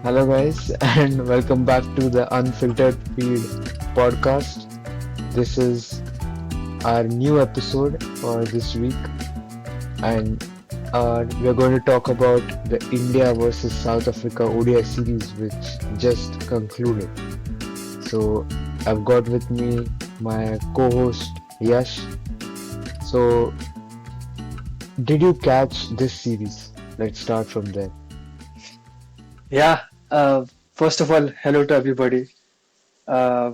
Hello, guys, and welcome back to the Unfiltered Feed podcast. This is our new episode for this week, and we're going to talk about the India versus South Africa ODI series, which just concluded. So, I've got with me my co host Yash. So, did you catch this series? Let's start from there. Yeah, first of all, hello to everybody. Uh,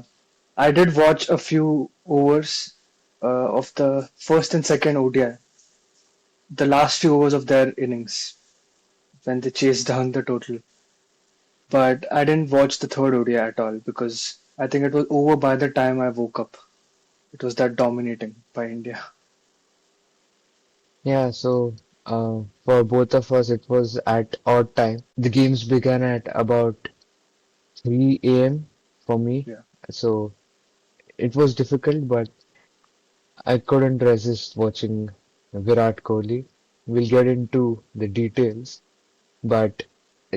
I did watch a few overs of the first and second ODI, the last few overs of their innings when they chased down the total. But I didn't watch the third ODI at all because I think it was over by the time I woke up. It was that dominating by India. Yeah, so for both of us, it was at odd time. The games began at about 3 a.m. for me, Yeah. so it was difficult, but I couldn't resist watching Virat Kohli. We'll get into the details, but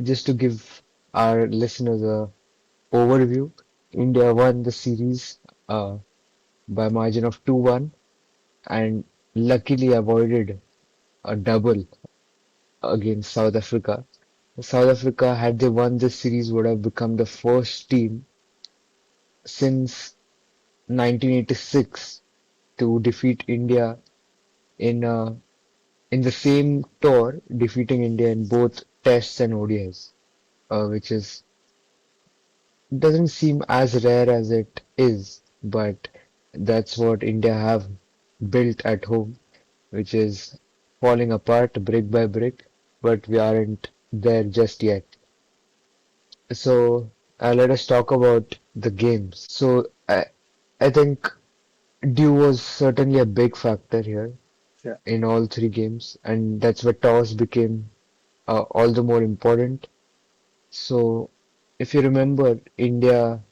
just to give our listeners a overview, India won the series uh, by a margin of 2-1 and luckily avoided a double against South Africa. South Africa, had they won this series, would have become the first team since 1986 to defeat India in in the same tour, defeating India in both Tests and ODIs, which is doesn't seem as rare as it is, but that's what India have built at home, which is falling apart brick by brick, but we aren't there just yet. So let us talk about the games. I think dew was certainly a big factor here Yeah. in all three games, and that's where toss became all the more important. So if you remember, India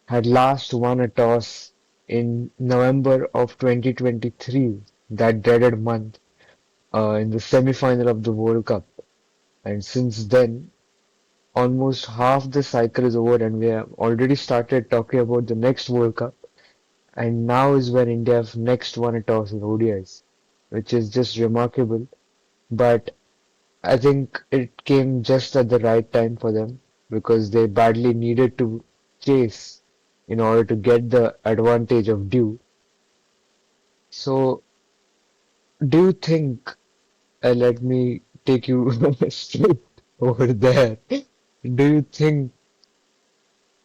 had last won a toss in November of 2023, that dreaded month, in the semi-final of the World Cup. And since then, almost half the cycle is over, and we have already started talking about the next World Cup. And now is when India have next won a toss in ODIs, which is just remarkable. But I think it came just at the right time for them because they badly needed to chase in order to get the advantage of due. So, do you think, let me take you straight over there. Do you think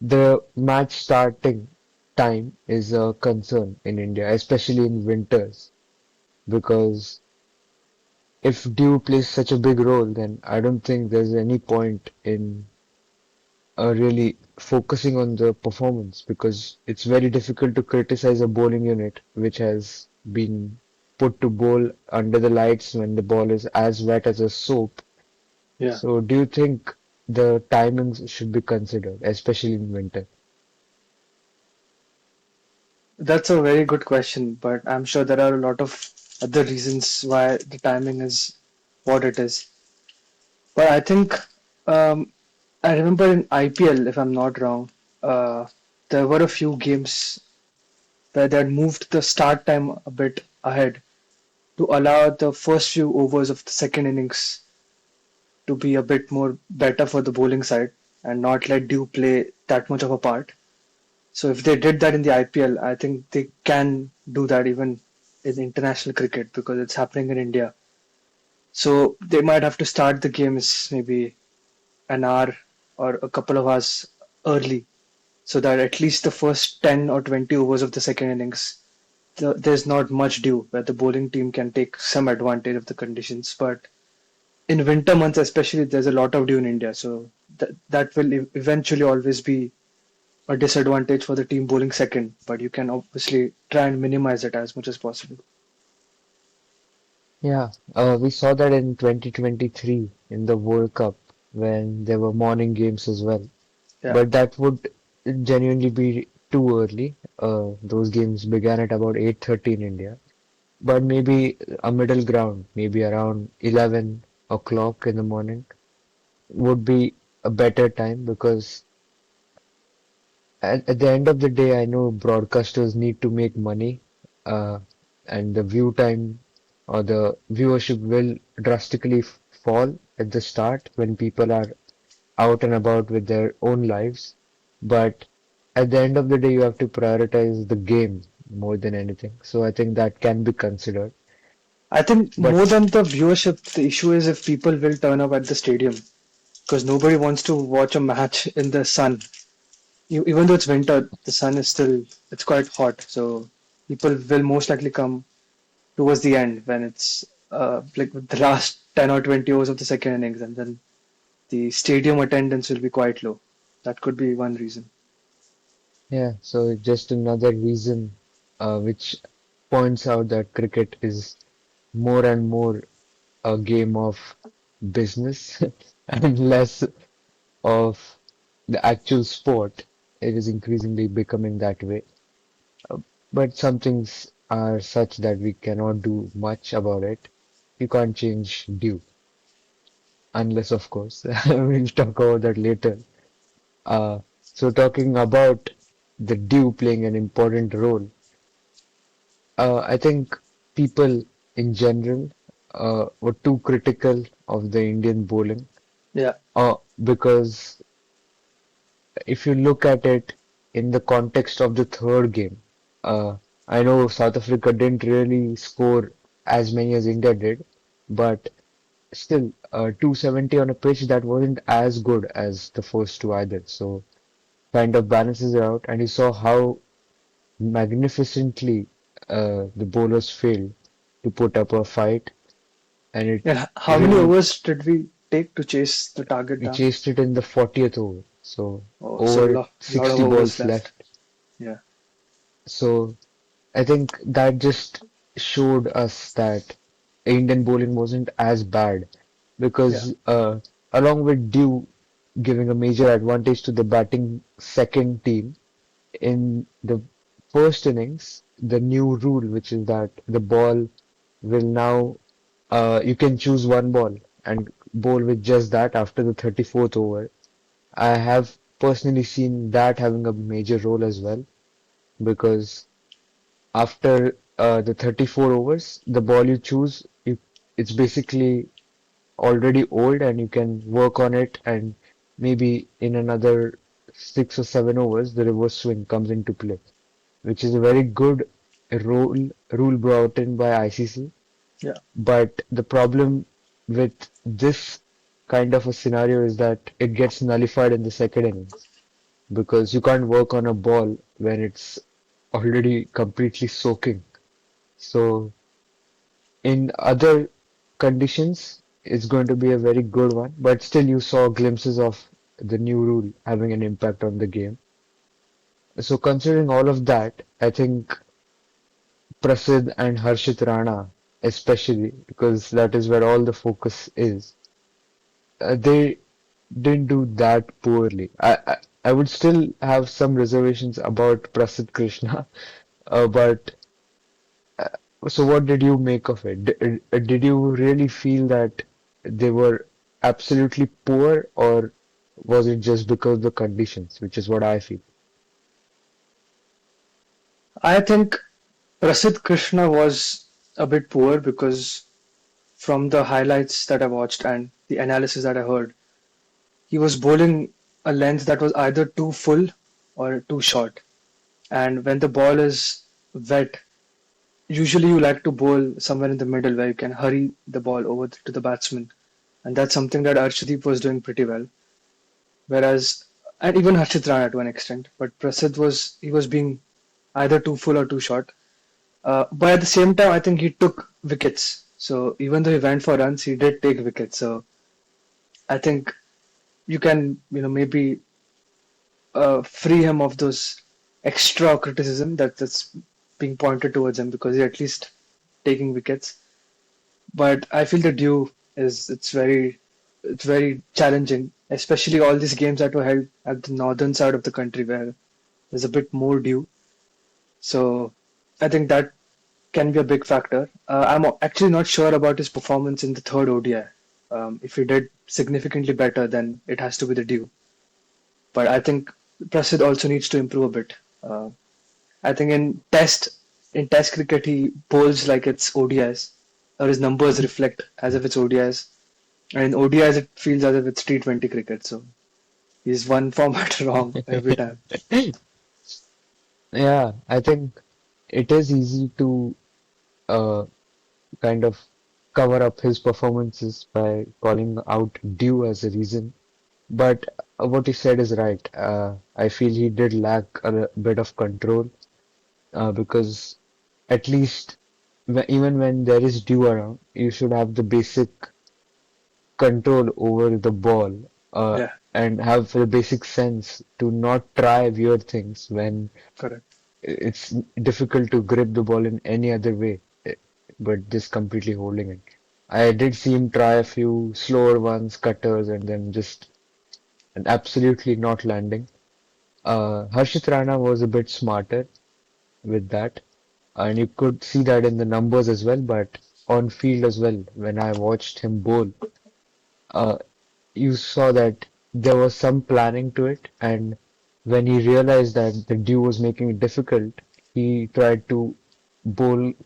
the match starting time is a concern in India, especially in winters? Because if dew plays such a big role, then I don't think there's any point in really focusing on the performance because it's very difficult to criticize a bowling unit which has been put to bowl under the lights when the ball is as wet as a soap. Yeah. So, do you think the timings should be considered, especially in winter? That's a very good question, but I'm sure there are a lot of other reasons why the timing is what it is. But I think I remember in IPL, if I'm not wrong, uh, there were a few games where they had moved the start time a bit ahead to allow the first few overs of the second innings to be a bit more better for the bowling side and not let Dew play that much of a part. So if they did that in the IPL, I think they can do that even in international cricket because it's happening in India. So they might have to start the games maybe an hour or a couple of hours early so that at least the first 10 or 20 overs of the second innings, there's not much due where the bowling team can take some advantage of the conditions. But in winter months, especially, there's a lot of dew in India. So that will eventually always be a disadvantage for the team bowling second. But you can obviously try and minimize it as much as possible. Yeah, we saw that in 2023 in the World Cup when there were morning games as well. Yeah, But that would genuinely be too early. Those games began at about 8:30 in India. But maybe a middle ground, maybe around 11 o'clock in the morning, would be a better time because at the end of the day, I know broadcasters need to make money, uh, and the view time or the viewership will drastically fall at the start when people are out and about with their own lives. But at the end of the day, you have to prioritize the game more than anything. So I think that can be considered. I think more But than the viewership, the issue is if people will turn up at the stadium because nobody wants to watch a match in the sun. Even though it's winter, the sun is still it's quite hot, so people will most likely come towards the end when it's like the last 10 or 20 overs of the second innings, and then the stadium attendance will be quite low. That could be one reason. yeah, so just another reason which points out that cricket is more and more a game of business and less of the actual sport. It is increasingly becoming that way. Uh, But some things are such that we cannot do much about it. You can't change due, unless, of course, we'll talk about that later. So talking about the due playing an important role, I think people in general were too critical of the Indian bowling. Yeah, Because if you look at it in the context of the third game, I know South Africa didn't really score as many as India did, but still, 270 on a pitch that wasn't as good as the first two either. So kind of balances it out, and you saw how magnificently the bowlers failed to put up a fight, and it and how many really overs did we take to chase the target we down? chased it in the 40th over. So Oh, so over lot of 60 overs balls left. left. Yeah, So I think that just showed us that Indian bowling wasn't as bad yeah, because along with Dew giving a major advantage to the batting second team in the first innings, the new rule, which is that the ball will now you can choose one ball and bowl with just that after the 34th over. I have personally seen that having a major role as well because after the 34 overs, the ball you choose, it's basically already old and you can work on it and maybe in another 6 or 7 overs, the reverse swing comes into play, which is a very good rule brought in by ICC. yeah. But the problem with this kind of a scenario is that it gets nullified in the second innings because you can't work on a ball when it's already completely soaking. So in other conditions, it's going to be a very good one, but still you saw glimpses of the new rule having an impact on the game. So considering all of that, I think Prasid and Harshit Rana, especially because that is where all the focus is, they didn't do that poorly. I would still have some reservations about Prasid Krishna, but so what did you make of it? Did you really feel that they were absolutely poor, or was it just because of the conditions, which is what I feel? I think Prasid Krishna was a bit poor because from the highlights that I watched and the analysis that I heard, he was bowling a length that was either too full or too short. And when the ball is wet, usually you like to bowl somewhere in the middle where you can hurry the ball over to the batsman. And that's something that Arshdeep was doing pretty well. Whereas, and even Harshit Rana to an extent, but Prasid he was being either too full or too short. But at the same time, I think he took wickets. So even though he went for runs, he did take wickets. So I think you can, maybe free him of those extra criticism that's being pointed towards him because he's at least taking wickets. But I feel the due is it's very challenging, especially all these games that were held at the northern side of the country where there's a bit more due. So I think that can be a big factor. I'm actually not sure about his performance in the third ODI. If he did significantly better, then it has to be the due. But I think Prasid also needs to improve a bit. I think in Test cricket he bowls like it's ODIs, or his numbers reflect as if it's ODIs, and in ODIs it feels as if it's T20 cricket. So he's one format wrong every time. Yeah, I think it is easy to uh, kind of cover up his performances by calling out due as a reason. But what he said is right. I feel he did lack a bit of control because at least even when there is due around, you should have the basic control over the ball Yeah, and have the basic sense to not try weird things when correct. it's difficult to grip the ball in any other way, but just completely holding it. I did see him try a few slower ones, cutters, and then just and absolutely not landing. Harshit Rana was a bit smarter with that, and you could see that in the numbers as well, but on field as well. When I watched him bowl, uh, you saw that there was some planning to it, and when he realized that the dew was making it difficult, he tried to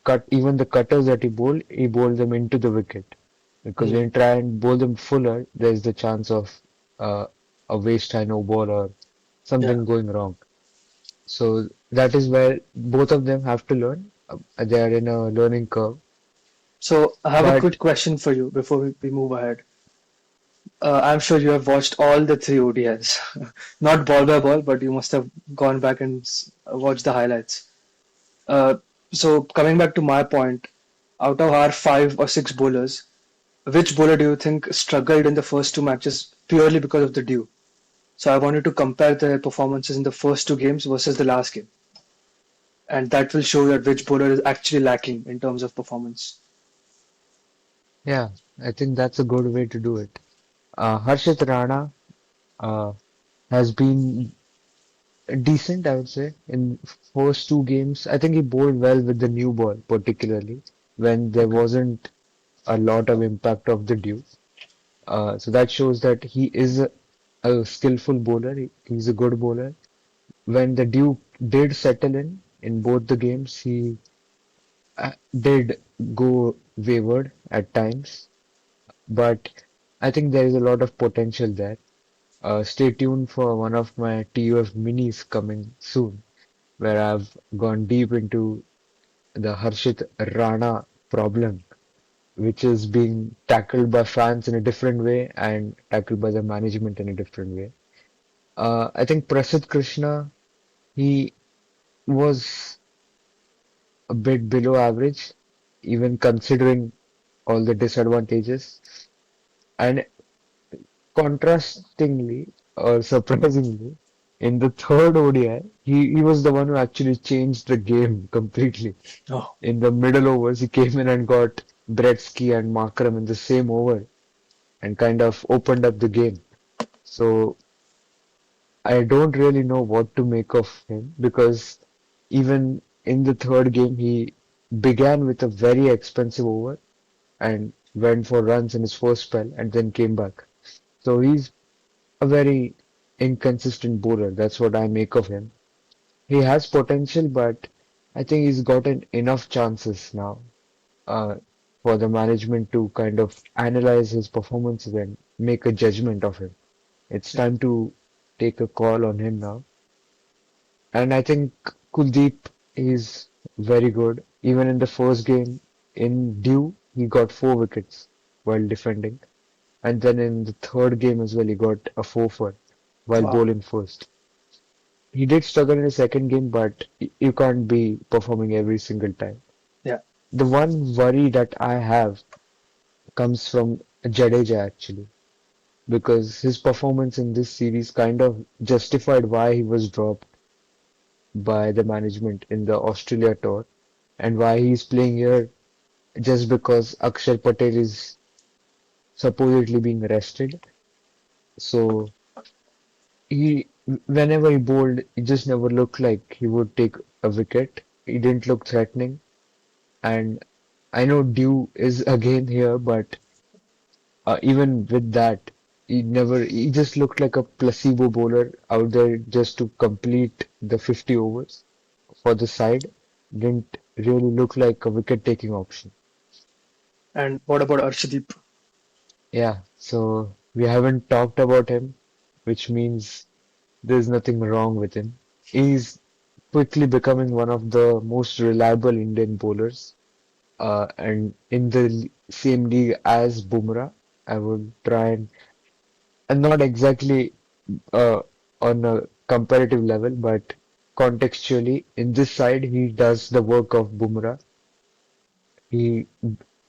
cut even the cutters that he bowled them into the wicket. Because when Mm, you try and bowl them fuller, there's the chance of uh, a waste high no ball or yeah. something going wrong. So that is where both of them have to learn. They are in a learning curve. So I have a But quick question for you before we move ahead. I'm sure you have watched all the three ODIs, not ball by ball, but you must have gone back and watched the highlights. Uh, so coming back to my point, out of our 5 or 6 bowlers, which bowler do you think struggled in the first two matches purely because of the dew? So I wanted to compare their performances in the first two games versus the last game, and that will show that which bowler is actually lacking in terms of performance. yeah, I think that's a good way to do it. Harshit Rana uh, has been decent, I would say, in first two games. I think he bowled well with the new ball, particularly when there Okay. wasn't a lot of impact of the dew. So that shows that he is a skillful bowler. He's a good bowler. When the dew did settle in both the games, he did go wayward at times, but I think there is a lot of potential there. Stay tuned for one of my TUF minis coming soon, where I've gone deep into the Harshit Rana problem, which is being tackled by fans in a different way and tackled by the management in a different way. I think Prasidh Krishna, he was a bit below average, even considering all the disadvantages. And contrastingly or surprisingly, in the third ODI, he was the one who actually changed the game completely. Oh, In the middle overs, he came in and got Bretsky and Markram in the same over and kind of opened up the game. So I don't really know what to make of him because even in the third game, he began with a very expensive over and went for runs in his first spell and then came back. So he's a very inconsistent bowler. That's what I make of him. He has potential, but I think he's gotten enough chances now uh, for the management to kind of analyze his performances and make a judgment of him. It's yeah. time to take a call on him now. And I think Kuldeep is very good. Even in the first game in due, he got 4 wickets while defending. And then in the third game as well, he got a 4 for while Wow. bowling first. He did struggle in the second game, but you can't be performing every single time. Yeah. The one worry that I have comes from Jadeja actually, because his performance in this series kind of justified why he was dropped by the management in the Australia tour and why he's playing here just because Akshar Patel is supposedly being rested. So he, whenever he bowled, it just never looked like he would take a wicket. He didn't look threatening. And I know Dew is again here, but Even with that, he just looked like a placebo bowler out there just to complete the 50 overs for the side. Didn't really look like a wicket-taking option. And what about Arshdeep? Yeah, so we haven't talked about him, which means there's nothing wrong with him. He's quickly becoming one of the most reliable Indian bowlers, and in the same league as Bumrah. I would try and not exactly uh, on a comparative level, but contextually, in this side, he does the work of Bumrah. He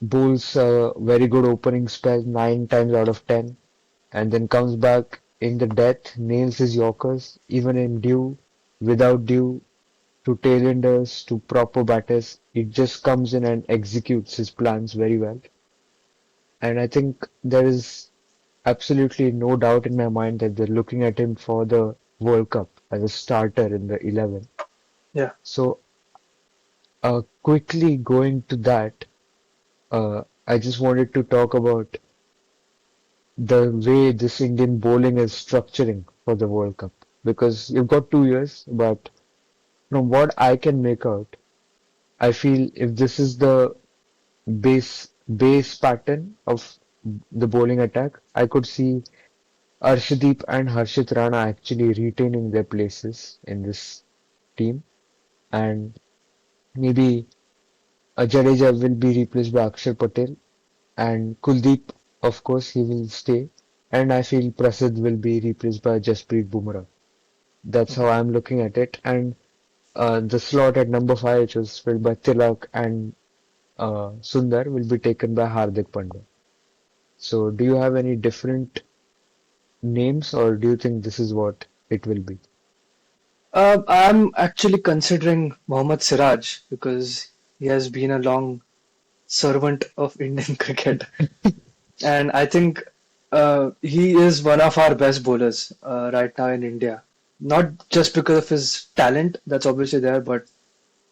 bowls a very good opening spell 9 times out of 10, and then comes back in the death, nails his Yorkers, even in due, without due, to tailenders, to proper batters. He just comes in and executes his plans very well. And I think there is absolutely no doubt in my mind that they're looking at him for the World Cup as a starter in the 11. Yeah, So, quickly going to that, I just wanted to talk about the way this Indian bowling is structuring for the World Cup. Because you've got 2 years, but from what I can make out, I feel if this is the base pattern of the bowling attack, I could see Arshdeep and Harshit Rana actually retaining their places in this team, and maybe Jadeja will be replaced by Akshar Patel, and Kuldeep, of course, he will stay, and I feel Prasidh will be replaced by Jasprit Bumrah. That's how I'm looking at it, and the slot at number 5, which was filled by Tilak and Sundar, will be taken by Hardik Pandya. So, do you have any different names, or do you think this is what it will be? I'm actually considering Mohammad Siraj because he has been a long servant of Indian cricket, and I think he is one of our best bowlers right now in India. Not just because of his talent, that's obviously there, but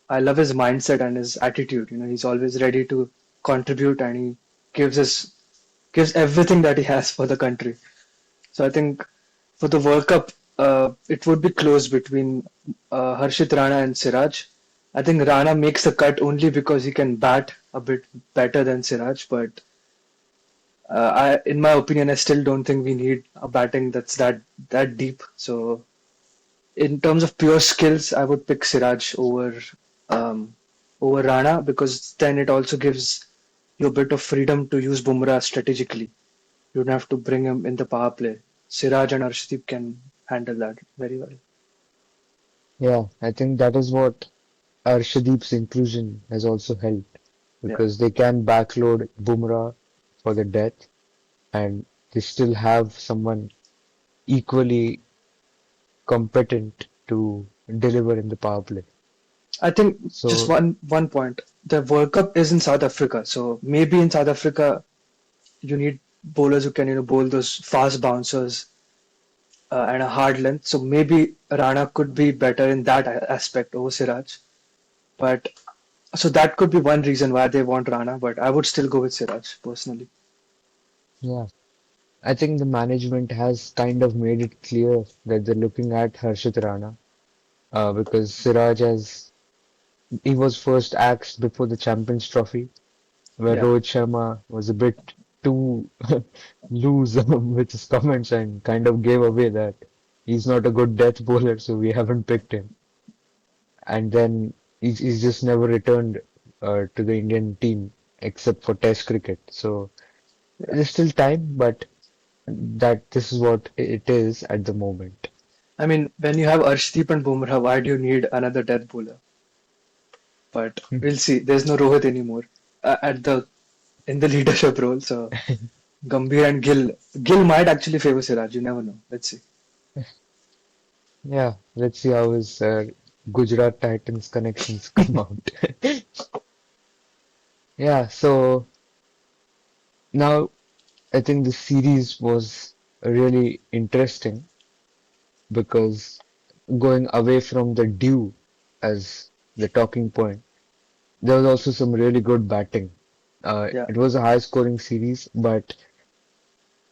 I love his mindset and his attitude. You know, he's always ready to contribute, and he gives his gives everything that he has for the country. So I think for the World Cup, it would be close between Harshit Rana and Siraj. I think Rana makes the cut only because he can bat a bit better than Siraj, but in my opinion, I still don't think we need a batting that's that deep. So in terms of pure skills, I would pick Siraj um, over Rana because then it also gives you a bit of freedom to use Bumrah strategically. You don't have to bring him in the power play. Siraj and Arshdeep can handle that very well. Yeah, I think that is what Arshdeep's inclusion has also helped Yeah, because they can backload Bumrah for the death and they still have someone equally competent to deliver in the power play. I think just So, one point. The World Cup is in South Africa, so maybe in South Africa you need bowlers who can bowl those fast bouncers and a hard length. So maybe Rana could be better in that aspect over Siraj. But so that could be one reason why they want Rana. But I would still go with Siraj personally. yeah, I think the management has kind of made it clear that they're looking at Harshit Rana because Siraj has he was first axed before the Champions Trophy where Yeah, Rohit Sharma was a bit too loose with his comments and kind of gave away that he's not a good death bowler, so we haven't picked him. And then he's just never returned to the Indian team except for Test cricket. So yeah. there's still time, but that this is what it is at the moment. I mean, when you have Arshdeep and Bumrah, why do you need another death bowler? But we'll see. There's no Rohit anymore at the in the leadership role. So Gambhir and Gill might actually favor Siraj. You never know. Let's see. Yeah, let's see how his Gujarat Titans connections come out. Yeah, so now I think the series was really interesting because going away from the dew as the talking point, there was also some really good batting. Yeah, It was a high scoring series, but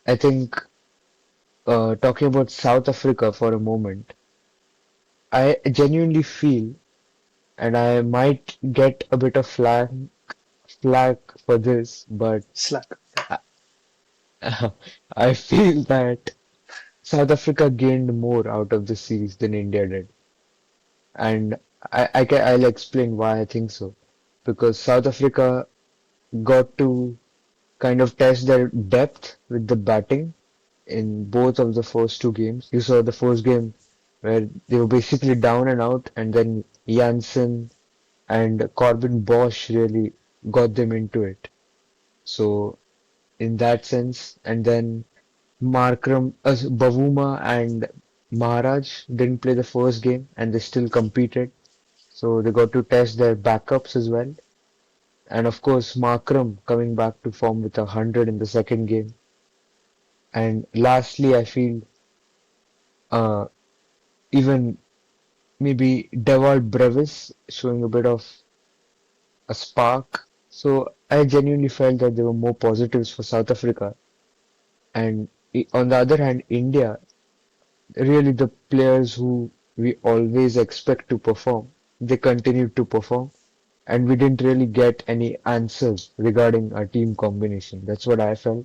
I think talking about South Africa for a moment, I genuinely feel, and I might get a bit of flack for this, but Slack. I, I feel that South Africa gained more out of the series than India did, and I'll explain why I think so. Because South Africa got to kind of test their depth with the batting in both of the first two games. You saw the first game where they were basically down and out, and then Janssen and Corbin Bosch really got them into it. So in that sense, and then Bavuma and Maharaj didn't play the first game, and they still competed. So they got to test their backups as well. And of course, Markram coming back to form with 100 in the second game. And lastly, I feel uh, even maybe Devard Brevis showing a bit of a spark. So I genuinely felt that there were more positives for South Africa. And on the other hand, India, really the players who we always expect to perform, they continued to perform. And we didn't really get any answers regarding our team combination. That's what I felt.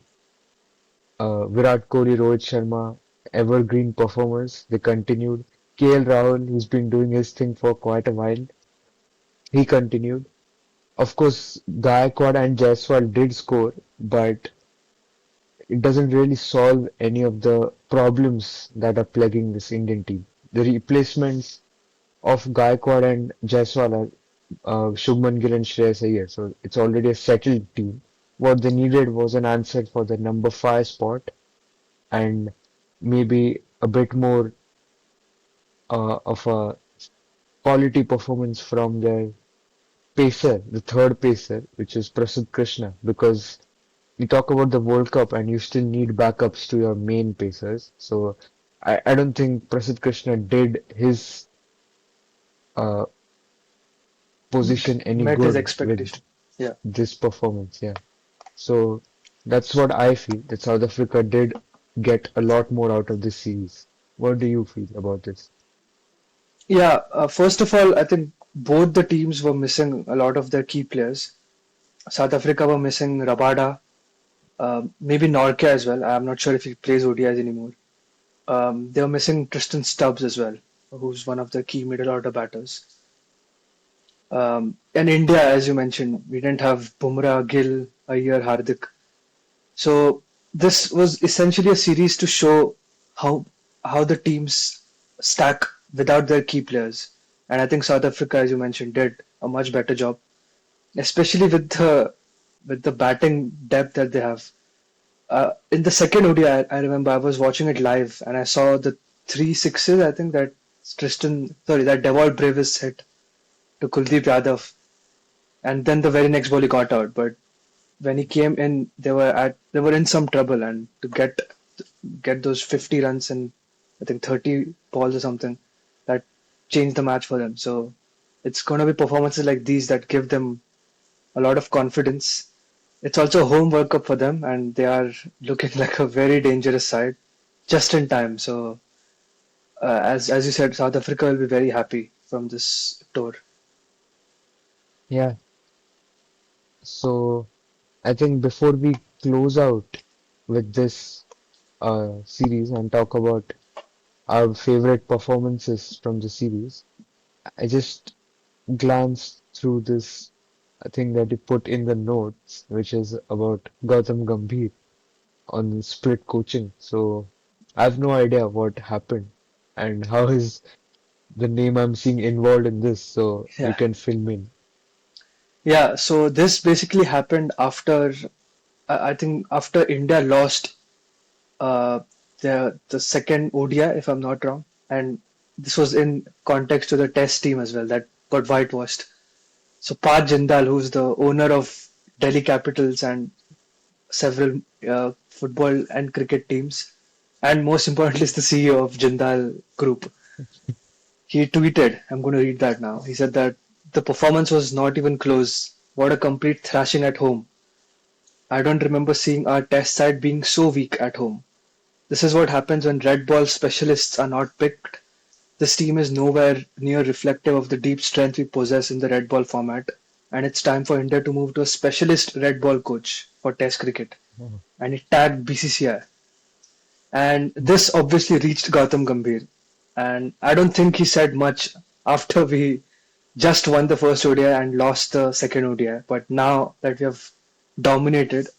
Virat Kohli, Rohit Sharma, evergreen performers, they continued. KL Rahul, who's been doing his thing for quite a while, he continued. Of course, Gaikwad and Jaiswal did score, but it doesn't really solve any of the problems that are plaguing this Indian team. The replacements of Gaikwad and Jaiswal are Shubman Gill and Shreyas Iyer, so it's already a settled team. What they needed was an answer for the number five spot and maybe a bit more of a quality performance from their pacer, the third pacer, which is Prasidh Krishna, because you talk about the World Cup and you still need backups to your main pacers. So I don't think Prasidh Krishna did his uh, position any Met his good with expectation. Yeah. this performance. Yeah. So that's what I feel that South Africa did get a lot more out of this series. What do you feel about this? Yeah, first of all, I think both the teams were missing a lot of their key players. South Africa were missing Rabada, maybe Norke as well. I'm not sure if he plays ODIs anymore. They were missing Tristan Stubbs as well, who's one of the key middle order batters. And India, as you mentioned, we didn't have Bumrah, Gill, Iyer, Hardik. So this was essentially a series to show how how the teams stack without their key players. And I think South Africa, as you mentioned, did a much better job, especially with the batting depth that they have. In the second ODI, I remember I was watching it live and I saw the three sixes. I think that that Devol Brevis hit to Kuldeep Yadav, and then the very next ball he got out. But when he came in, they were in some trouble, and to get those 50 runs in I think 30 balls or something, that changed the match for them. So it's going to be performances like these that give them a lot of confidence. It's also a home World Cup for them, and they are looking like a very dangerous side just in time. So as you said, South Africa will be very happy from this tour. Yeah. So I think before we close out with this series and talk about our favorite performances from the series, I just glanced through this thing that you put in the notes, which is about Gautam Gambhir on split coaching. So I have no idea what happened and how is the name I'm seeing involved in this. So you Yeah. can fill me in. Yeah, so this basically happened after I think after India lost uh, the second ODI, if I'm not wrong, and this was in context to the Test team as well that got whitewashed. So Parth Jindal, who's the owner of Delhi Capitals and several football and cricket teams, and most importantly is the CEO of Jindal Group. He tweeted, I'm going to read that now. He said that the performance was not even close. What a complete thrashing at home. I don't remember seeing our test side being so weak at home. This is what happens when red ball specialists are not picked. This team is nowhere near reflective of the deep strength we possess in the red ball format, and it's time for India to move to a specialist red ball coach for Test cricket. Mhm. And he tagged BCCI. And this obviously reached Gautam Gambhir. And I don't think he said much after we just won the first ODI and lost the second ODI. But now that we have dominated,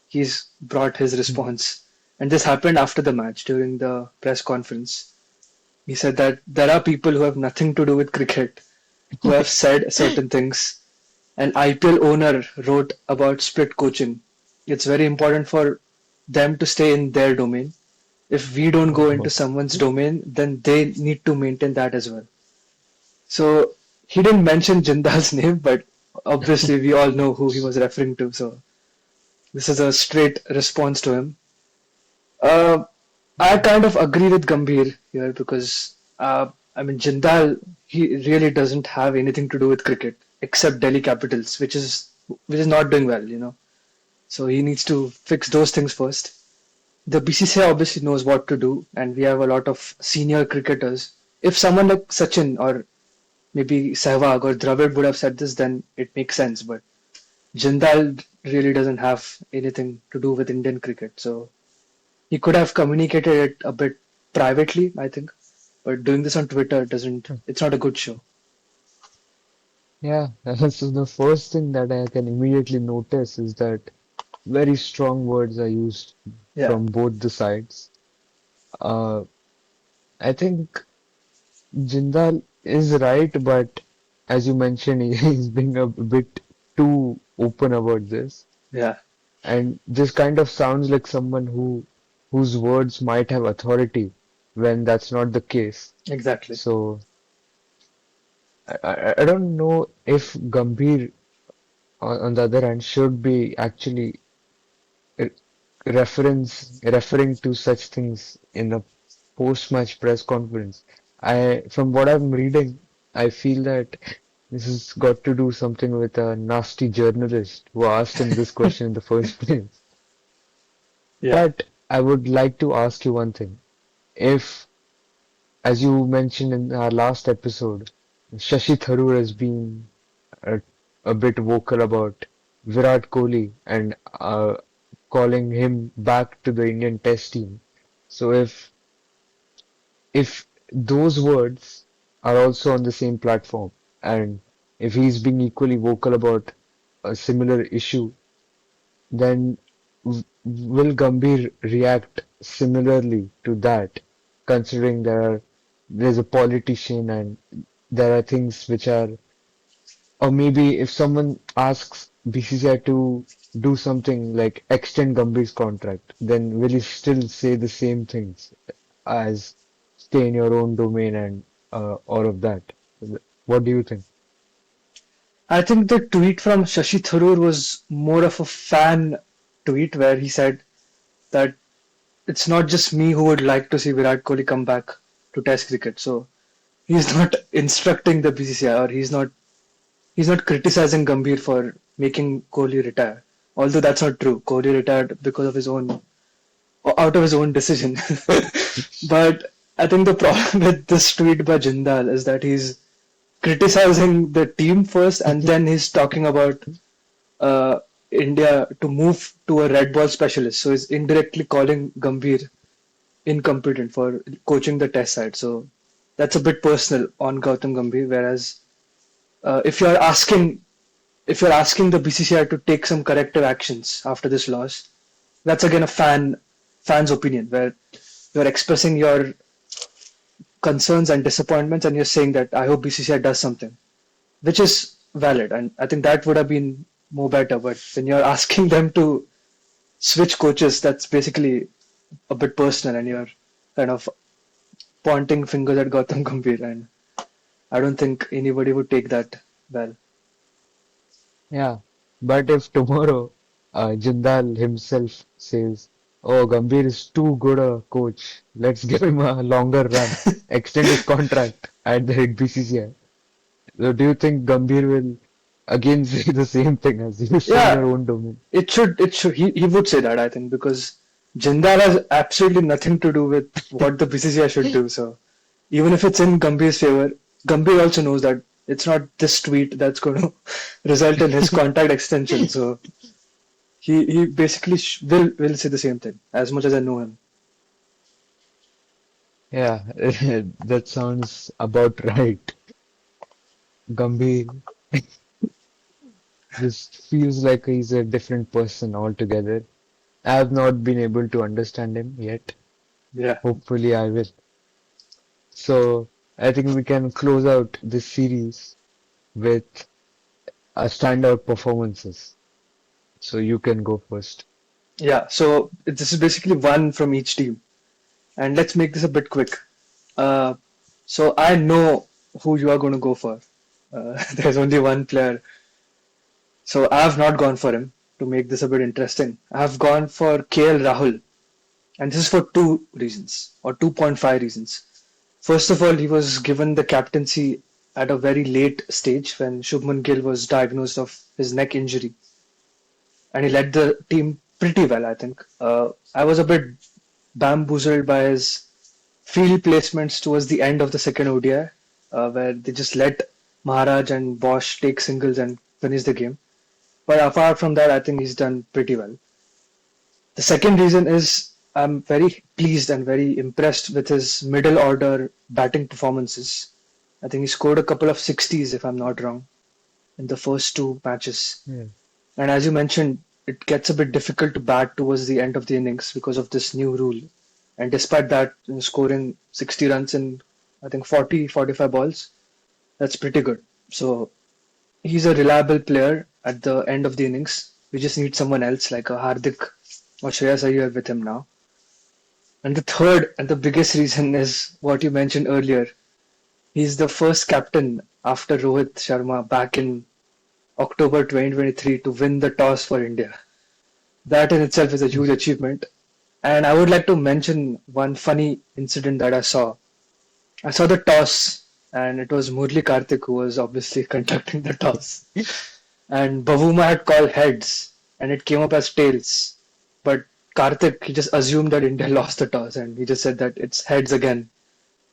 he's brought his response. And this happened after the match during the press conference. He said that there are people who have nothing to do with cricket who have said certain things. An IPL owner wrote about split coaching. It's very important for them to stay in their domain. If we don't go into Oh, someone's domain, then they need to maintain that as well. So he didn't mention Jindal's name, but obviously we all know who he was referring to. So this is a straight response to him. Uh, I kind of agree with Gambhir here because I mean Jindal he really doesn't have anything to do with cricket except Delhi Capitals, which is not doing well, you know. So he needs to fix those things first. The BCCI obviously knows what to do, and we have a lot of senior cricketers. If someone like Sachin or maybe Sehwag or Dravid would have said this, then it makes sense. But Jindal really doesn't have anything to do with Indian cricket, so he could have communicated it a bit privately, I think. But doing this on Twitter doesn't. It's not a good show. yeah, so the first thing that I can immediately notice is that very strong words are used Yeah, from both the sides. Uh, I think Jindal is right, but as you mentioned, he's being a bit too open about this. yeah, And this kind of sounds like someone whose words might have authority when that's not the case. exactly. So I don't know if Gambhir on the other hand should be actually re- referring to such things in a post-match press conference. From what I'm reading, I feel that this has got to do something with a nasty journalist who asked him this question in the first place. Yeah. But I would like to ask you one thing. If, as you mentioned in our last episode, Shashi Tharoor has been a, a bit vocal about Virat Kohli and calling him back to the Indian Test team. So if those words are also on the same platform, and if he's being equally vocal about a similar issue, then will Gambhir react similarly to that, considering there's a politician and there are things which are, or maybe if someone asks BCCI to do something like extend Gambhir's contract, then will he still say the same things as stay in your own domain and all of that? What do you think? I think the tweet from Shashi Tharoor was more of a fan tweet where he said that it's not just me who would like to see Virat Kohli come back to Test cricket. So he's not instructing the BCCI or he's not criticizing Gambhir for making Kohli retire. Although that's not true. Kohli retired because of his own out of his own decision. But I think the problem with this tweet by Jindal is that he's criticizing the team first and then he's talking about uh, India to move to a red ball specialist. So he's indirectly calling Gambhir incompetent for coaching the test side. So that's a bit personal on Gautam Gambhir. Whereas if you're asking the BCCI to take some corrective actions after this loss, that's again a fan's opinion where you're expressing your concerns and disappointments and you're saying that I hope BCCI does something, which is valid. And I think that would have been more better. But when you're asking them to switch coaches, that's basically a bit personal and you're kind of pointing fingers at Gautam Gambhir. And I don't think anybody would take that well. Yeah, but if tomorrow Jindal himself says, "Oh, Gambhir is too good a coach. Let's give him a longer run, extend his contract at the BCCI." So do you think Gambhir will? again say the same thing as you stay in Yeah, your own domain. it should he would say that I think because Jindal has absolutely nothing to do with what the BCCI should do. So even if it's in Gambhir's favor, Gambhir also knows that it's not this tweet that's going to result in his contact extension. So he basically will say the same thing as much as I know him. Yeah, that sounds about right. Gambhir just feels like he's a different person altogether. I have not been able to understand him yet. Yeah, Hopefully, I will. So, I think we can close out this series with standout performances. So, you can go first. yeah. So this is basically one from each team, and let's make this a bit quick. Uh, so I know who you are going to go for. There's only one player, so I have not gone for him to make this a bit interesting. I have gone for KL Rahul, and this is for two reasons or 2.5 reasons. First of all, he was given the captaincy at a very late stage when Shubman Gill was diagnosed of his neck injury, and he led the team pretty well, I think. I was a bit bamboozled by his field placements towards the end of the second ODI, where they just let Maharaj and Bosch take singles and finish the game. But apart from that, I think he's done pretty well. The second reason is I'm very pleased and very impressed with his middle order batting performances. I think he scored a couple of 60s, if I'm not wrong, in the first two matches. Yeah. And as you mentioned, it gets a bit difficult to bat towards the end of the innings because of this new rule. And despite that, scoring 60 runs in, I think, 40, 45 balls, that's pretty good. So he's a reliable player at the end of the innings. We just need someone else like a Hardik or Shreyas Iyer with him now. And the third and the biggest reason is what you mentioned earlier. He's the first captain after Rohit Sharma back in October 2023 to win the toss for India. That in itself is a huge achievement. And I would like to mention one funny incident that I saw. I saw the toss, and it was Murli Karthik who was obviously conducting the toss. And Bavuma had called heads, and it came up as tails. But Karthik, he just assumed that India lost the toss, and he just said that it's heads again.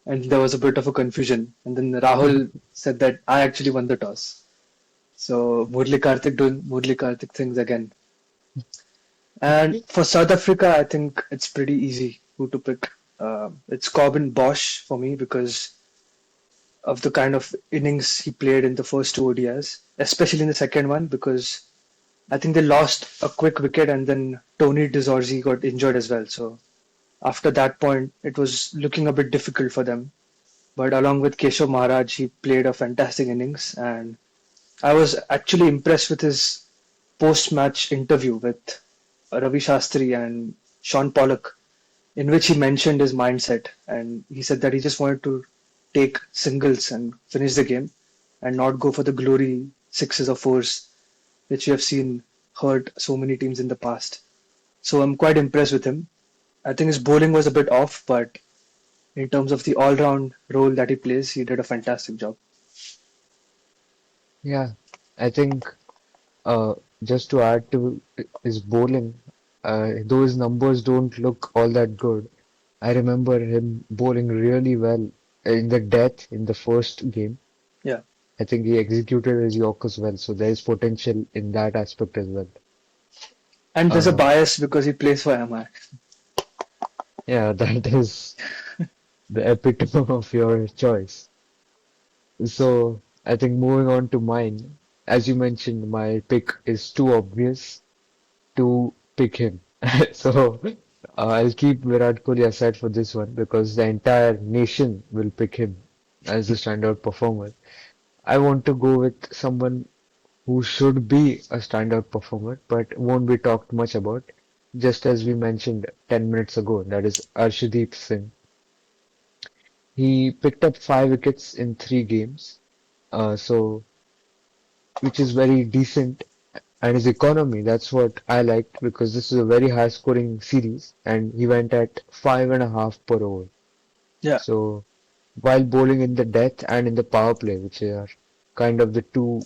And there was a bit of a confusion. And then Rahul said that I actually won the toss. So Murli Karthik doing Murli Karthik things again. And for South Africa, I think it's pretty easy who to pick. It's Corbin Bosch for me because of the kind of innings he played in the first two ODIs, especially in the second one because I think they lost a quick wicket and then Tony DeZorzi got injured as well. So after that point, it was looking a bit difficult for them. But along with Keshav Maharaj, he played a fantastic innings, and I was actually impressed with his post-match interview with Ravi Shastri and Sean Pollock, in which he mentioned his mindset, and he said that he just wanted to take singles and finish the game, and not go for the glory sixes or fours, which we have seen hurt so many teams in the past. So I'm quite impressed with him. I think his bowling was a bit off, but in terms of the all-round role that he plays, he did a fantastic job. Yeah, I think uh, just to add to his bowling, though his numbers don't look all that good, I remember him bowling really well in the death in the first game. Yeah, I think he executed his Yorkers well, so there is potential in that aspect as well. and there's a Uh, bias because he plays for MI. yeah, that is the epitome of your choice. So I think moving on to mine, as you mentioned, my pick is too obvious to pick him. So I'll keep Virat Kohli aside for this one because the entire nation will pick him as the standout performer. I want to go with someone who should be a standout performer but won't be talked much about, just as we mentioned 10 minutes ago, that is Arshdeep Singh. He picked up 5 wickets in 3 games, so which is very decent. And his economy, that's what I liked because this is a very high scoring series and he went at 5.5 per over. Yeah, So while bowling in the death and in the power play, which are kind of the two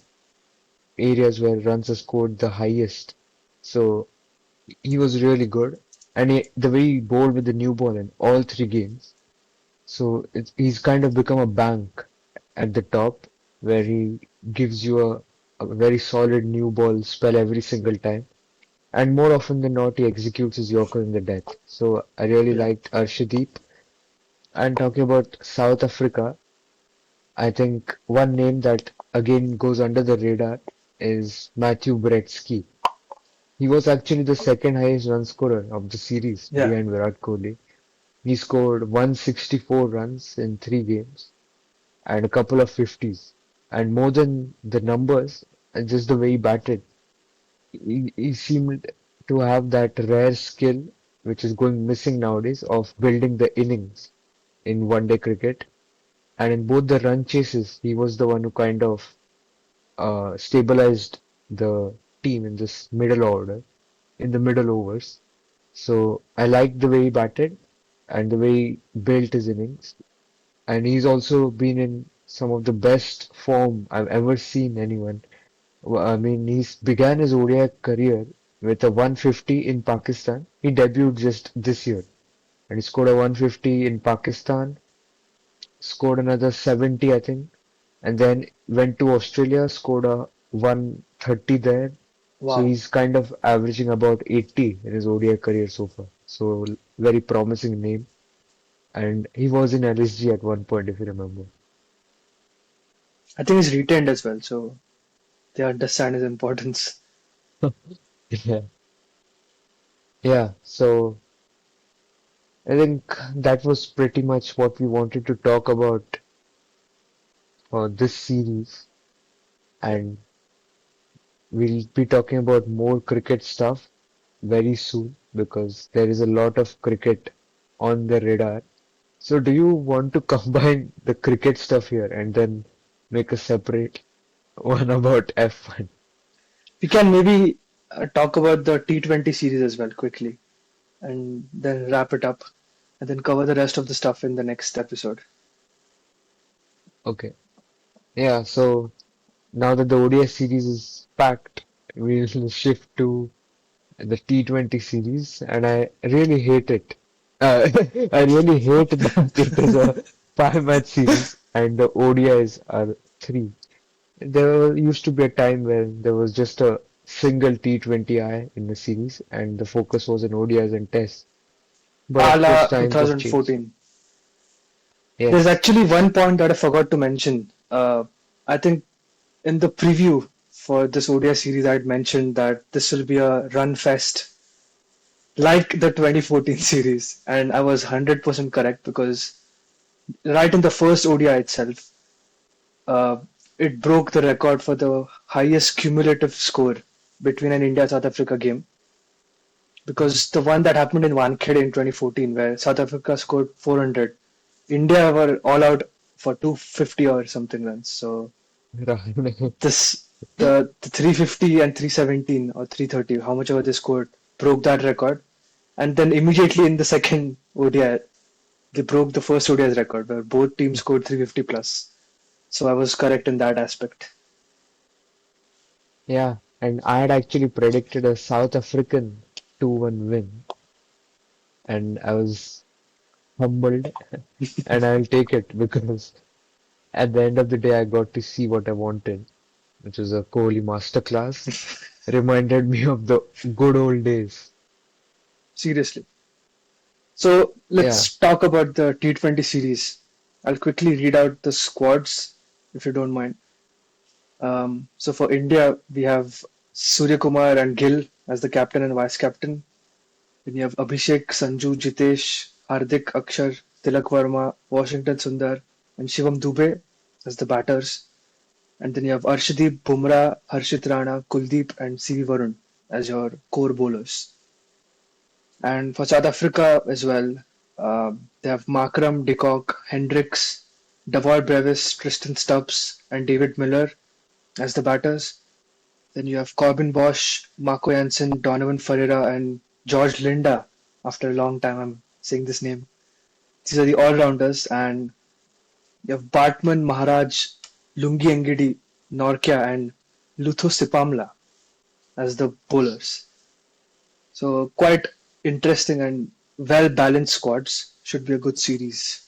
areas where runs are scored the highest. So he was really good. And the way he bowled with the new ball in all three games. So he's kind of become a bank at the top where he gives you a very solid new ball spell every single time. And more often than not, he executes his Yorker in the death. So I really Yeah. liked Arshdeep. And talking about South Africa, I think one name that again goes under the radar is Matthew Bretsky. He was actually the second highest run scorer of the series Yeah. behind Virat Kohli. He scored 164 runs in three games and a couple of 50s. And more than the numbers, just the way he batted, he seemed to have that rare skill which is going missing nowadays of building the innings in one-day cricket. And in both the run chases, he was the one who kind of stabilized the team in this middle order, in the middle overs. So I liked the way he batted and the way he built his innings. And he's also been in some of the best form I've ever seen anyone. I mean, he's began his ODI career with a 150 in Pakistan. He debuted just this year and he scored a 150 in Pakistan, scored another 70, I think, and then went to Australia, scored a 130 there. So Wow. he's kind of averaging about 80 in his ODI career so far. So very promising name. And he was in LSG at one point, if you remember. I think he's retained as well, so they understand his importance. Yeah. Yeah. So I think that was pretty much what we wanted to talk about for this series. Yep. And we'll be talking about more cricket stuff very soon because there is a lot of cricket on the radar. So do you want to combine the cricket stuff here and then make a separate one about F1? We can maybe talk about the T20 series as well quickly and then wrap it up and then cover the rest of the stuff in the next episode. Okay. Yeah, so now that the ODS series is packed, we'll shift to the T20 series, and I really hate it. I really hate that it is a five-match series and the ODIs are three. There used to be a time when there was just a single T20I in the series, and the focus was on ODIs and Tests. But A of course, la times have changed. 2014. There's Yes. actually one point that I forgot to mention. I think in the preview for this ODI series, I had mentioned that this will be a run fest like the 2014 series, and I was 100% correct because right in the first ODI itself, uh, it broke the record for the highest cumulative score between an India-South Africa game because the one that happened in Wankhede in 2014, where South Africa scored 400, India were all out for 250 or something runs. So Right. this the 350 and 317 or 330, how much ever they scored, broke that record. And then immediately in the second ODI, they broke the first ODI's record where both teams scored 350 plus. So I was correct in that aspect. Yeah, and I had actually predicted a South African 2-1 win, and I was humbled, and I'll take it because at the end of the day, I got to see what I wanted, which was a Kohli masterclass. Reminded me of the good old days. Seriously. So Yeah, let's talk about the T20 series. I'll quickly read out the squads if you don't mind. So for India, we have Surya Kumar and Gill as the captain and vice captain. Then you have Abhishek, Sanju, Jitesh, Hardik, Akshar, Tilak Verma, Washington Sundar, and Shivam Dubey as the batters. And then you have Arshdeep, Bumrah, Harshit Rana, Kuldeep, and CV Varun as your core bowlers. And for South Africa as well, they have Markram, de Kock, Hendricks, Davor Brevis, Tristan Stubbs, and David Miller as the batters. Then you have Corbin Bosch, Marco Jansen, Donovan Ferreira, and George Linda. After a long time, I'm saying this name. These are the all-rounders, and you have Bartman, Maharaj, Lungi Engidi, Norkia, and Lutho Sipamla as the bowlers. So quite interesting and well balanced squads. Should be a good series.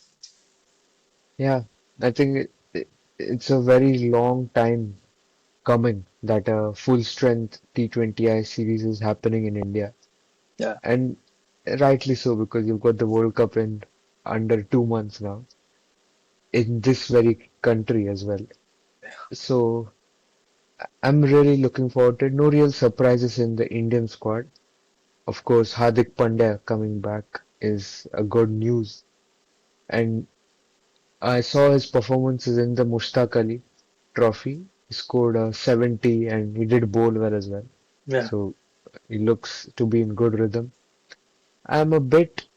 Yeah, I think it's a very long time coming that a full strength T20I series is happening in India. Yeah, And rightly so, because you've got the World Cup in under 2 months now in this very country as well. So I'm really looking forward to it. No real surprises in the Indian squad. Of course, Hardik Pandya coming back is a good news. And I saw his performances in the Mushtaq Ali Trophy. He scored a 70 and he did bowl well as well. yeah, So he looks to be in good rhythm. I'm a bit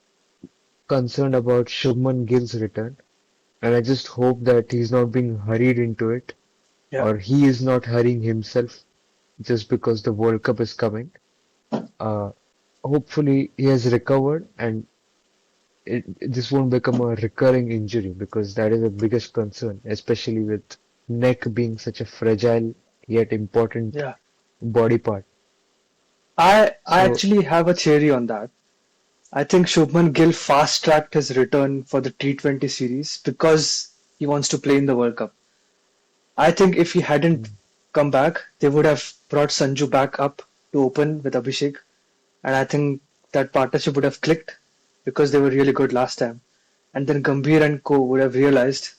concerned about Shubman Gill's return, and I just hope that he's not being hurried into it, yeah. or he is not hurrying himself just because the World Cup is coming. Uh, Hopefully he has recovered and this won't become a recurring injury because that is the biggest concern, especially with neck being such a fragile yet important Yeah. body part. I So, actually have a theory on that. I think Shubman Gill fast tracked his return for the T20 series because he wants to play in the World Cup. I think if he hadn't mm, come back, they would have brought Sanju back up to open with Abhishek, and I think that partnership would have clicked because they were really good last time. And then Gambhir and co would have realized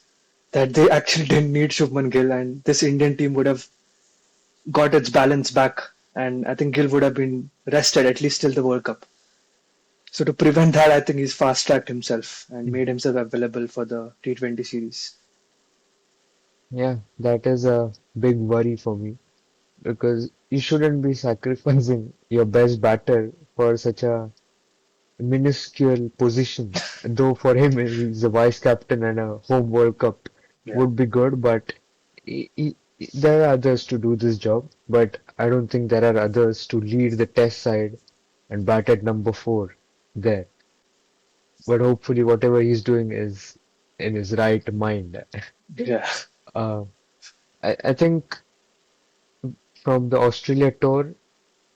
that they actually didn't need Shubman Gill, and this Indian team would have got its balance back. And I think Gill would have been rested at least till the World Cup. So to prevent that, I think he's fast tracked himself and mm, made himself available for the T20 series. yeah, that is a big worry for me because you shouldn't be sacrificing your best batter for such a minuscule position. Though for him, he's a vice captain and a home World Cup Yeah, would be good, but there are others to do this job. But I don't think there are others to lead the test side and bat at number four there. But hopefully, whatever he's doing is in his right mind. yeah, Uh, I think from the Australia tour,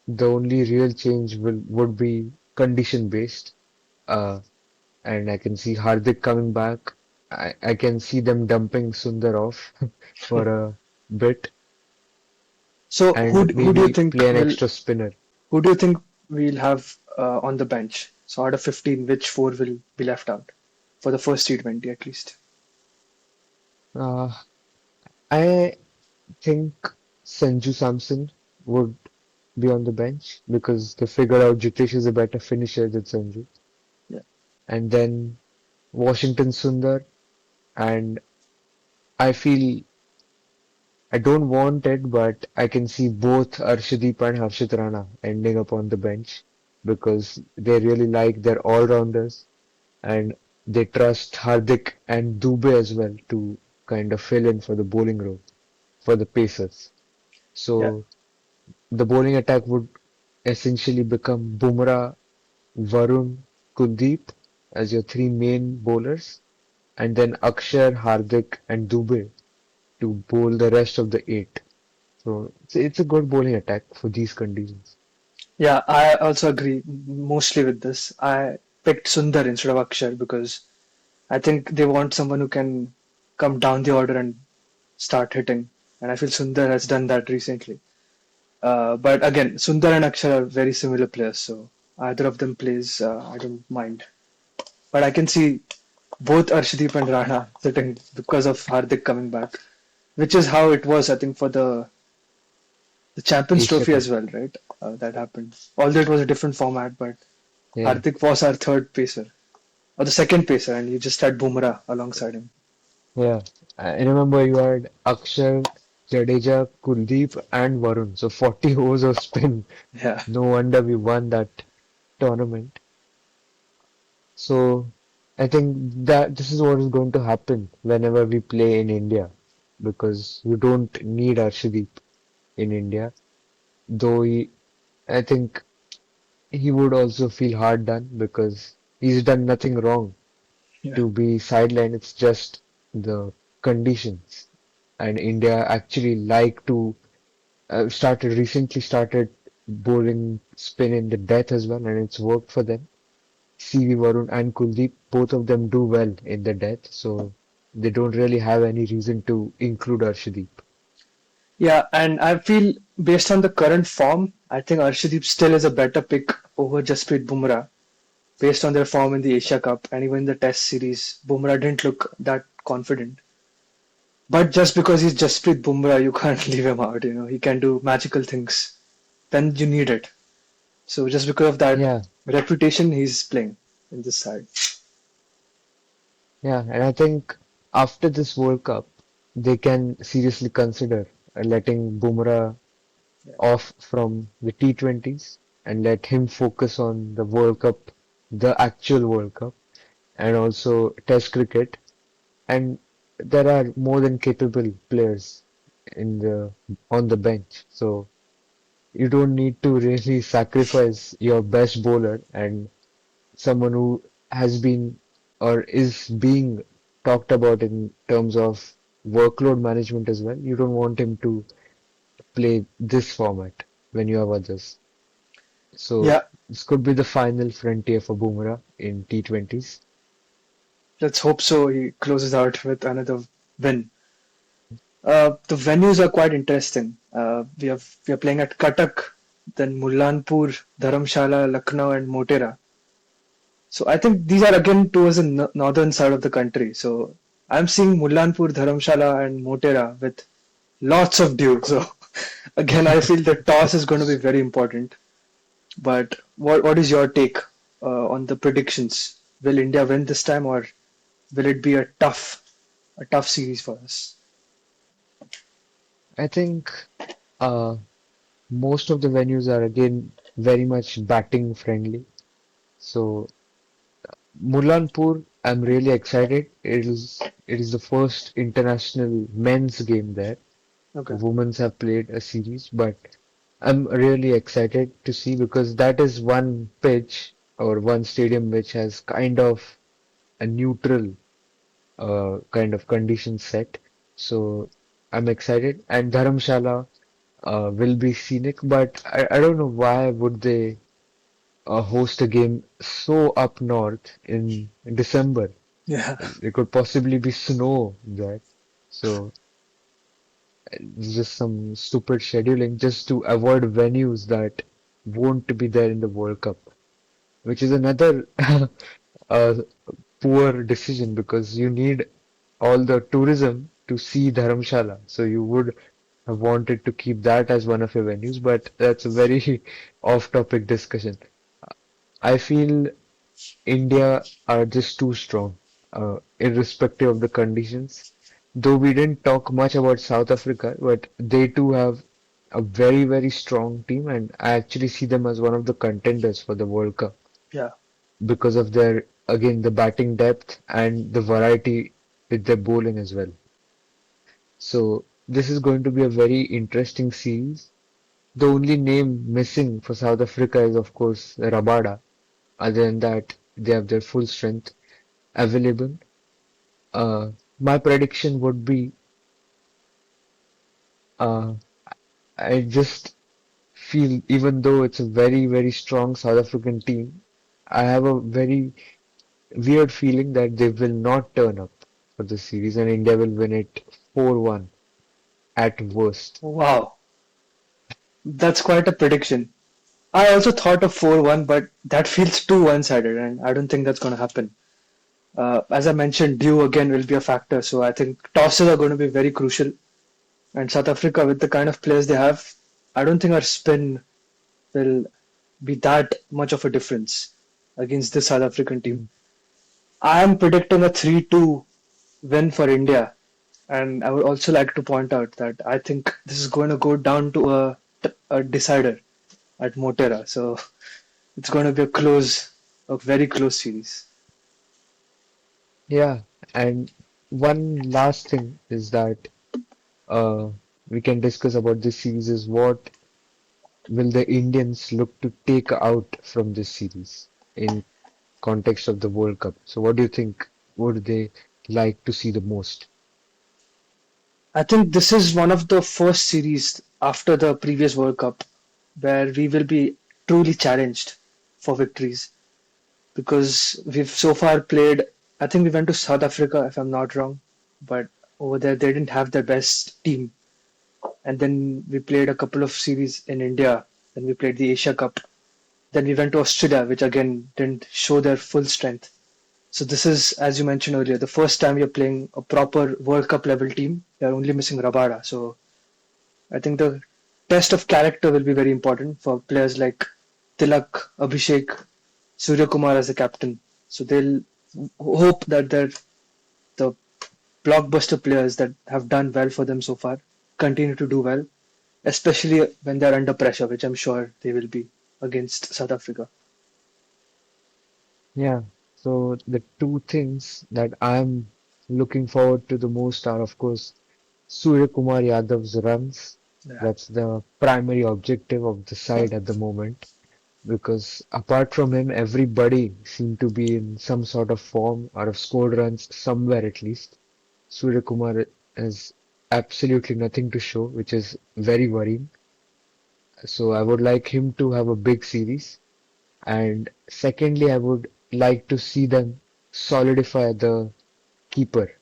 the only real change would be condition based. Uh, and I can see Hardik coming back. I can see them dumping Sundar off for a bit So and who do you maybe think play an will extra spinner. who do you think we'll have on the bench? So out of 15, which four will be left out for the first T20 at least? Uh, I think Sanju Samson would be on the bench because they figured out Jitesh is a better finisher than Sanju. Yeah, And then Washington Sundar, and I feel I don't want it, but I can see both Arshdeep and Harshit Rana ending up on the bench because they really like their all-rounders and they trust Hardik and Dubey as well to kind of fill in for the bowling role for the Pacers. yeah, So the bowling attack would essentially become Bumrah, Varun, Kuldeep as your three main bowlers, and then Akshar, Hardik, and Dubey to bowl the rest of the eight. So it's a good bowling attack for these conditions. yeah. I also agree mostly with this. I picked Sundar instead of Akshar because I think they want someone who can come down the order and start hitting, and I feel Sundar has done that recently. But again, Sundar and Akshar are very similar players, so either of them plays, I don't mind. But I can see both Arshdeep and Rana sitting because of Hardik coming back, which is how it was, I think, for the Champions Asia Trophy Cup. as well, right? That happened. Although it was a different format, but Yeah. Hardik was our third pacer or the second pacer, and you just had Bumrah alongside him. Yeah. I remember you had Akshar, Jadeja, Kuldeep, and Varun. So 40 overs of spin. Yeah, No wonder we won that tournament. So I think that this is what is going to happen whenever we play in India because we don't need Arshdeep in India. Though I think he would also feel hard done because he's done nothing wrong yeah, to be sidelined. It's just the conditions. And India actually like to started recently started bowling spin in the death as well, and it's worked for them. CV Varun and Kuldeep, both of them do well in the death, so they don't really have any reason to include Arshdeep. Yeah, and I feel based on the current form, I think Arshdeep still is a better pick over Jasprit Bumrah based on their form in the Asia Cup and even the Test series. Bumrah didn't look that confident. But just because he's Jasprit Bumrah, you can't leave him out. He can do magical things. Then you need it. So just because of that Yeah, reputation, he's playing in this side. yeah, and I think after this World Cup, they can seriously consider letting Bumrah Yeah. off from the T20s and let him focus on the World Cup, the actual World Cup, and also Test cricket. And there are more than capable players in the on the bench, so you don't need to really sacrifice your best bowler and someone who has been or is being talked about in terms of workload management as well. You don't want him to play this format when you have others. So Yeah, this could be the final frontier for Bumrah in T20s. let's hope so. He closes out with another win. The venues are quite interesting. We are playing at Cuttack, then Mullanpur, Dharamshala, Lucknow, and Motera. So I think these are again towards the northern side of the country. So I'm seeing Mullanpur, Dharamshala, and Motera with lots of dew. So again, I feel the toss is going to be very important. But what is your take on the predictions? Will India win this time, or will it be a tough series for us? I think uh, most of the venues are again very much batting friendly. So Mullanpur, I'm really excited. It is the first international men's game there. Okay. Women's have played a series, but I'm really excited to see because that is one pitch or one stadium which has kind of a neutral kind of condition set. So I'm excited. And Dharamshala will be scenic, but I don't know why would they host a game so up north in December. Yeah. There could possibly be snow there. So it's just some stupid scheduling just to avoid venues that won't be there in the World Cup, which is another uh, poor decision because you need all the tourism to see Dharamshala. So you would have wanted to keep that as one of your venues, but that's a very off-topic discussion. I feel India are just too strong, irrespective of the conditions. Though we didn't talk much about South Africa, but they too have a very, very strong team, and I actually see them as one of the contenders for the World Cup Yeah. because of their, again, the batting depth and the variety with their bowling as well. So this is going to be a very interesting series. The only name missing for South Africa is, of course, Rabada. Other than that, they have their full strength available. Uh, my prediction would be uh, I just feel even though it's a very, very strong South African team, I have a very weird feeling that they will not turn up for the series and India will win it 4-1 at worst. Wow. That's quite a prediction. I also thought of 4-1, but that feels too one-sided, and I don't think that's going to happen. As I mentioned, dew again will be a factor, so I think tosses are going to be very crucial. And South Africa, with the kind of players they have, I don't think our spin will be that much of a difference against this South African team. Mm. I am predicting a 3-2 win for India, and I would also like to point out that I think this is going to go down to a decider at Motera. So it's going to be a very close series. Yeah, and one last thing is that uh, we can discuss about this series is what will the Indians look to take out from this series in context of the World Cup. So what do you think would they like to see the most? I think this is one of the first series after the previous World Cup where we will be truly challenged for victories because we've so far played. I think we went to South Africa, if I'm not wrong, but over there they didn't have their best team. And then we played a couple of series in India. Then we played the Asia Cup. Then we went to Australia, which again didn't show their full strength. So this is, as you mentioned earlier, the first time we are playing a proper World Cup level team. We are only missing Rabada. So I think the test of character will be very important for players like Tilak, Abhishek, Surya Kumar as the captain. So they'll hope that the blockbuster players that have done well for them so far continue to do well, especially when they're under pressure, which I'm sure they will be against South Africa. Yeah. So the two things that I'm looking forward to the most are, of course, Surya Kumar Yadav's runs. Yeah, That's the primary objective of the side at the moment. Because apart from him, everybody seemed to be in some sort of form or have scored runs somewhere at least. Surya Kumar has absolutely nothing to show, which is very worrying. So I would like him to have a big series. And secondly, I would like to see them solidify the keeper.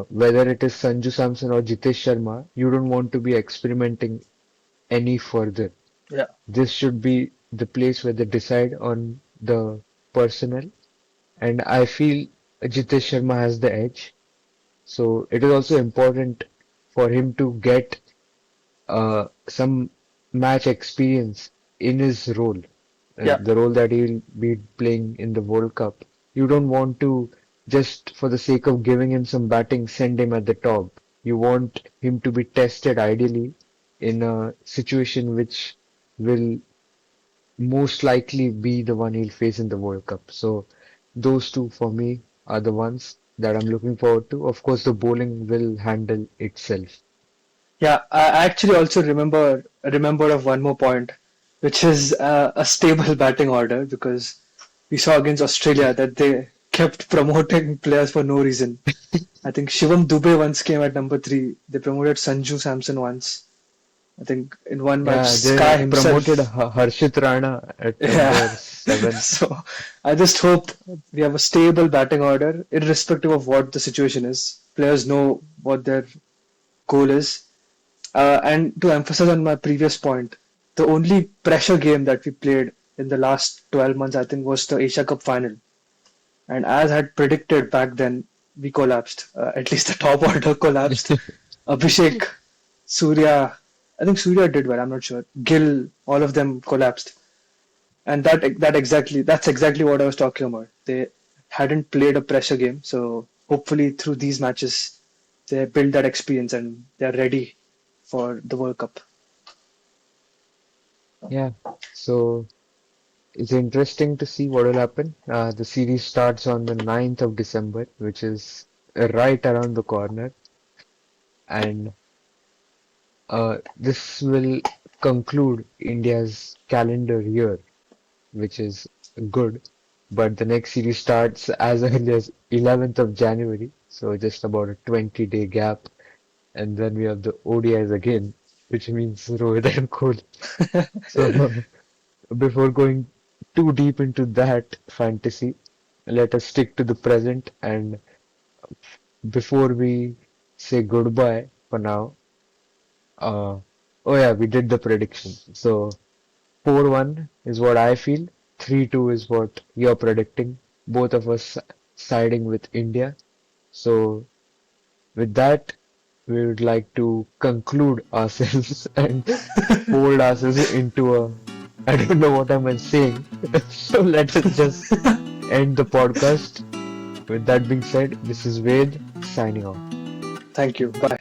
Whether it is Sanju Samson or Jitesh Sharma, you don't want to be experimenting any further. yeah, This should be the place where they decide on the personnel, and I feel Jitesh Sharma has the edge. So it is also important for him to get some match experience in his role, yeah, the role that he'll be playing in the World Cup. You don't want to just for the sake of giving him some batting, send him at the top. You want him to be tested ideally in a situation which will most likely be the one he'll face in the World Cup. So those two for me are the ones that I'm looking forward to. Of course, the bowling will handle itself. yeah. I actually also remember of one more point, which is a stable batting order because we saw against Australia that they kept promoting players for no reason. I think Shivam Dubey once came at number three. They promoted Sanju Samson once. I think in one match, Yeah, Sky they promoted himself. Harshit Rana at Yeah. number 7. So I just hope we have a stable batting order, irrespective of what the situation is. Players know what their goal is. And to emphasize on my previous point, the only pressure game that we played in the last 12 months, I think, was the Asia Cup final. And as I had predicted back then, we collapsed. At least the top order collapsed. Abhishek, Surya, I think Surya did well. I'm not sure. Gill, all of them collapsed, and that's exactly what I was talking about. They hadn't played a pressure game, so hopefully through these matches they build that experience and they're ready for the World Cup. Yeah, so it's interesting to see what will happen. The series starts on the 9th of December, which is right around the corner, and this will conclude India's calendar year, which is good. But the next series starts as early as 11th of January, so just about a 20-day gap. And then we have the ODIs again, which means Rohit and Kohli. So before going too deep into that fantasy, let us stick to the present. And before we say goodbye for now, uh, oh yeah, we did the prediction. So 4-1 is what I feel. 3-2 is what you're predicting. Both of us siding with India. So with that, we would like to conclude ourselves and fold ourselves into a. I don't know what am I saying. So let us just end the podcast. With that being said, this is Ved signing off. Thank you. Bye.